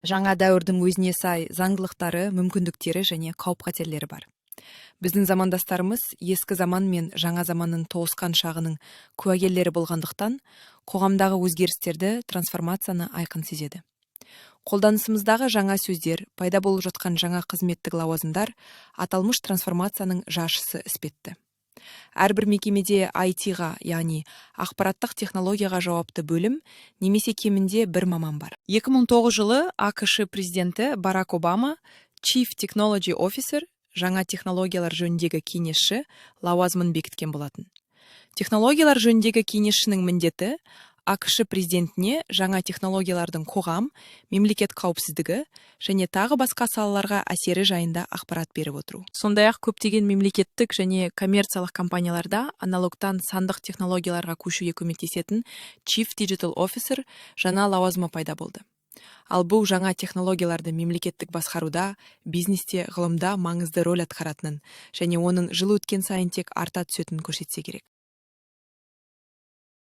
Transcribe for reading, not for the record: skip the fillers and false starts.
Жаңа дәуірдің өзіне сай заңдылықтары, мүмкіндіктері және қауіп-қатерлері бар. Біздің замандастарымыз ескі заман мен жаңа заманның тоғысқан шағының куәгерлері болғандықтан, қоғамдағы өзгерістерді, трансформацияны айқын сезеді. Қолданысымыздағы жаңа сөздер, пайда болып жатқан жаңа қызметтік лауазымдар аталмыш трансформацияның жаршысы іспетті. Әрбір мекемеде IT-ға, яғни ақпараттық технологияға жауапты бөлім, немесе кемінде бір маман бар. 2009 жылы АКШ президенті Барак Обама Chief Technology Officer, жаңа технологиялар жөніндегі кеңесші лауазымын бекіткен болатын. Технологиялар жөніндегі кеңесшінің міндеті АКШ президентіне жаңа технологиялардың қоғам, мемлекет қауіпсіздігі және тағы басқа салаларға әсері жайында ақпарат беріп отыру. Сондай-ақ көптеген мемлекеттік және коммерциялық компанияларда аналогтан сандық технологияларға көшуге көмектесетін Chief Digital Officer жаңа лауазымы пайда болды. Ал бұл жаңа технологияларды мемлекеттік басқаруда, бизнесте, ғылымда маңызды рөл атқаратынын және оның жыл өткен сайын тек арта түсетінін көрсетсе керек.